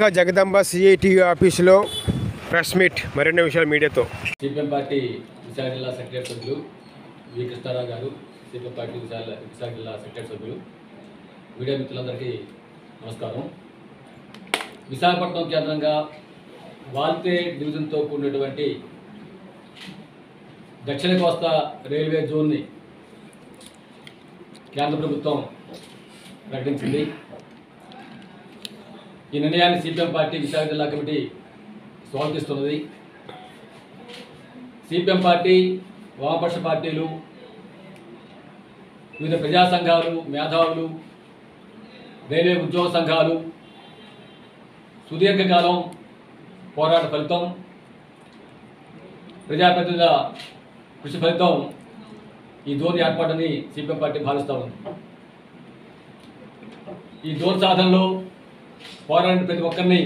Jagadamba CITU ఆఫీసులో press meet మరిన్ని విషయాలు మీడియాతో. సిపిఎం పార్టీ విశాఖ జిల్లా సెక్రటరీ సభ్యులు వి కృష్ణారావు గారు, సిపిఎం పార్టీ విశాఖ జిల్లా సెక్రటరీ సభ్యులు, మీడియా మిత్రులందరికీ నమస్కారం. విశాఖపట్నం కేంద్రంగా వాల్తే డివిజన్తో కూడినటువంటి దక్షిణ కోస్తా రైల్వే జోన్ని కేంద్ర ప్రభుత్వం ప్రకటించింది. ఈ నిర్ణయాన్ని సిపిఎం పార్టీ విశాఖ జిల్లా కమిటీ స్వాగతిస్తున్నది. సిపిఎం పార్టీ, వామపక్ష పార్టీలు, వివిధ ప్రజా సంఘాలు, మేధావులు, రైల్వే ఉద్యోగ సంఘాలు సుదీర్ఘకాలం పోరాట ఫలితం, ప్రజాప్రతినిధుల కృషి ఫలితం ఈ జోన్ ఏర్పాటుని సిపిఎం పార్టీ భావిస్తూ ఉంది. ఈ జోన్ సాధనలో పోరాడిన ప్రతి ఒక్కరిని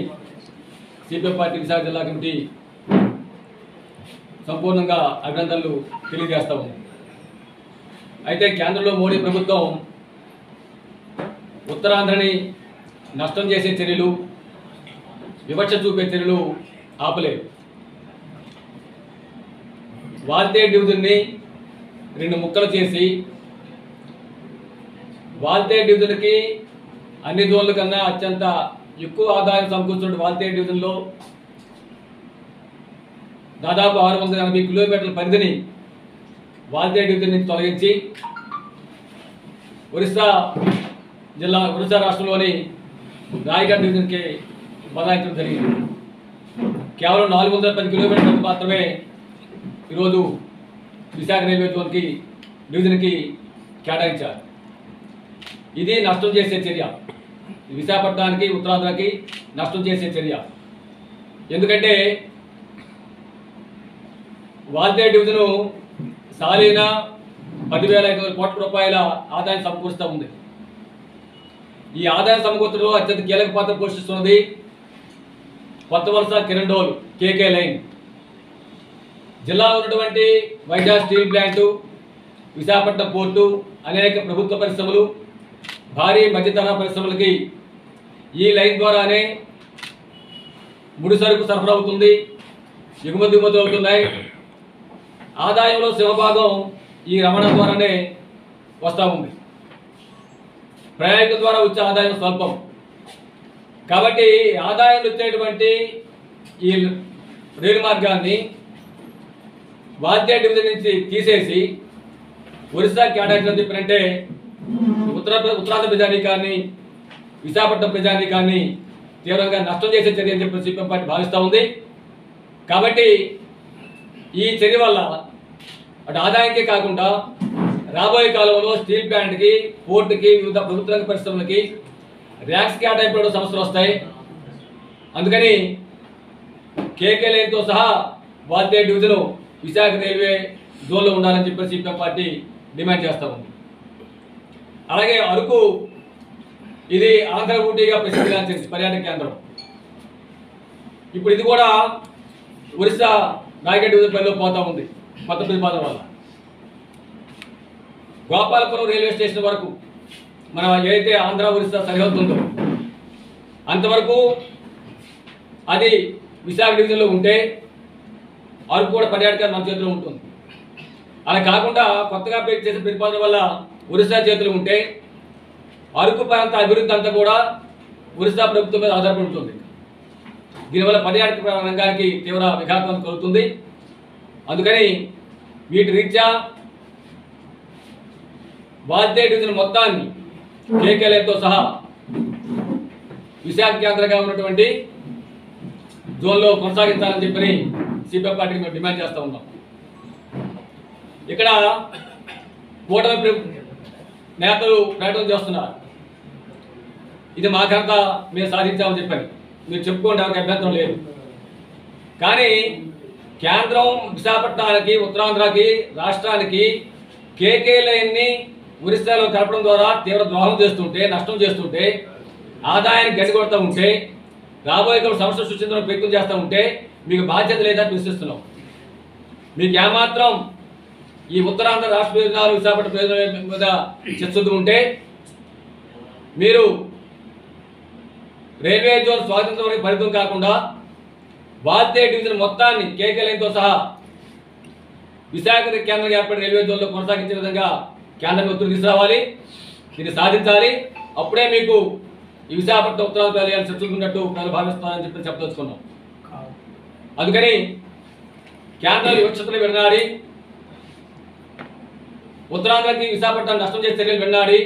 సిపిఎం పార్టీ విశాఖ జిల్లా కమిటీ సంపూర్ణంగా అభినందనలు తెలియజేస్తా ఉంది. అయితే కేంద్రంలో మోడీ ప్రభుత్వం ఉత్తరాంధ్రని నష్టం చేసే చర్యలు, వివక్ష చూపే చర్యలు ఆపలేదు. వాల్తే డివిజన్ని 2 ముక్కలు చేసి వాల్తే డివిజన్కి అన్ని జోన్ల కన్నా అత్యంత ఎక్కువ ఆదాయం సమకూర్చున్న వాల్తే డివిజన్లో దాదాపు 680 కిలోమీటర్ల పరిధిని వాల్తే డివిజన్ నుంచి తొలగించి ఒరిస్సా రాష్ట్రంలోని రాయగఢ్ డివిజన్కి బదలాయించడం జరిగింది. కేవలం 410 కిలోమీటర్లకు మాత్రమే ఈరోజు విశాఖ రైల్వే జోన్కి డివిజన్కి కేటాయించారు. ఇది నష్టం చేసే చర్య, విశాఖపట్నానికి, ఉత్తరాంధ్రకి నష్టం చేసే చర్య. ఎందుకంటే వాల్తే డివిజను సాలీన 10,500 కోట్ల రూపాయల ఆదాయం సమకూరుస్తూ ఉంది. ఈ ఆదాయం సమకూర్చడంలో అత్యంత కీలక పాత్ర పోషిస్తున్నది కొత్త వలస కిరండోల్ కేకే లైన్. జిల్లాలో ఉన్నటువంటి Vizag steel plant, Visakhapatnam port, అనేక ప్రభుత్వ పరిశ్రమలు, భారీ మధ్యతరహా పరిశ్రమలకి ఈ లైన్ ద్వారానే ముడి సరుకు సరఫరా అవుతుంది, దిగుమతులు అవుతున్నాయి. ఆదాయంలో సింహభాగం ఈ రవాణా ద్వారానే వస్తూ ఉంది. ప్రయాణికుల ద్వారా వచ్చే ఆదాయం స్వల్పం. కాబట్టి ఆదాయం వచ్చేటువంటి ఈ రైలు మార్గాన్ని వాల్తే డివిజన్ నుంచి తీసేసి ఒరిస్సా కేటాయించడం చెప్పినంటే ఉత్తరాంధ్ర ప్రజానీకాన్ని, విశాఖపట్నం ప్రజానీకాన్ని తీవ్రంగా నష్టం చేసే చర్య అని చెప్పి సిపిఎం పార్టీ భావిస్తూ ఉంది. కాబట్టి ఈ చర్య వల్ల అటు ఆదాయానికే కాకుండా రాబోయే కాలంలో స్టీల్ ప్లాంట్కి, పోర్టుకి, వివిధ ప్రభుత్వ రంగ పరిశ్రమలకి ర్యాక్స్ కేటాయింపులో సమస్యలు వస్తాయి. అందుకని కేకే లైన్తో సహా వాల్తే డివిజన్ విశాఖ రైల్వే జోన్లో ఉండాలని చెప్పి సిపిఎం పార్టీ డిమాండ్ చేస్తూ ఉంది. అలాగే అరకు, ఇది ఆంధ్ర ఊటీగా ప్రసిద్ధిగాంచింది పర్యాటక కేంద్రం. ఇప్పుడు ఇది కూడా ఒరిస్సా రాయగఢ్ డివిజన్ పరిధిలో పోతూ ఉంది కొత్త ప్రతిపాదన వల్ల. గోపాలపురం రైల్వే స్టేషన్ వరకు మనం ఏదైతే ఆంధ్ర ఒరిస్సా సరిహద్దు ఉందో అంతవరకు అది విశాఖ డివిజన్లో ఉంటే అరకు కూడా పర్యాటక మన చేతిలో ఉంటుంది. అలా కాకుండా కొత్తగా చేసిన ప్రతిపాదన వల్ల ఒరిస్సా చేతులు ఉంటే అరకు ప్రాంత అభివృద్ధి అంతా కూడా ఒరిస్సా ప్రభుత్వం మీద ఆధారపడి ఉంటుంది. దీనివల్ల పర్యాటక రంగానికి తీవ్ర విఘాతం కలుగుతుంది. అందుకని వీటి రీత్యా వాల్తే డివిజన్ మొత్తాన్ని కేకే లైన్తో సహా విశాఖ కేంద్రంగా ఉన్నటువంటి జోన్లో కొనసాగించాలని చెప్పని సిపిఎం పార్టీకి మేము డిమాండ్ చేస్తూ ఉన్నాం. ఇక్కడ కూటమి నేతలు ప్రకటన చేస్తున్నారు, ఇది మా ఘనత, మేము సాధించామని చెప్పని. మీరు చెప్పుకోండి, ఎవరికి అభ్యంతరం లేదు. కానీ కేంద్రం విశాఖపట్నానికి, ఉత్తరాంధ్రకి, రాష్ట్రానికి కేకే లైన్ని ఒరిస్సాలో కలపడం ద్వారా తీవ్ర ద్రోహం చేస్తుంటే, నష్టం చేస్తుంటే, ఆదాయాన్ని గడిగొడుతూ ఉంటే, రాబోయే సమస్యలు సృష్టించడానికి ప్రయత్నం చేస్తూ ఉంటే మీకు బాధ్యత లేదని విశ్వసిస్తున్నాం. మీకు ఏమాత్రం ఈ ఉత్తరాంధ్ర రాష్ట్ర ప్రయోజనాలు, విశాఖపట్నం ప్రయోజనాల మీద చర్చ ఉంటే మీరు రైల్వే జోన్ స్వాతంత్రం పరిమితం కాకుండా వాద్య డివిజన్ మొత్తాన్ని కేకే లైన్తో సహా విశాఖ కేంద్రంగా ఏర్పడిన రైల్వే జోన్లో కొనసాగించే విధంగా కేంద్రం ఒత్తిడి తీసుకురావాలి. దీన్ని సాధించాలి. అప్పుడే మీకు ఈ విశాఖపట్నం ఉత్తరాంధ్ర చర్చలుకున్నట్టు ప్రజలు భావిస్తారని చెప్పి చెప్పదలుచుకున్నాం. అందుకని కేంద్రం వివక్షతను విడనాడి ఉత్తరాంధ్రకి విశాఖపట్నం నష్టం చేసే చర్యలు విడనాడి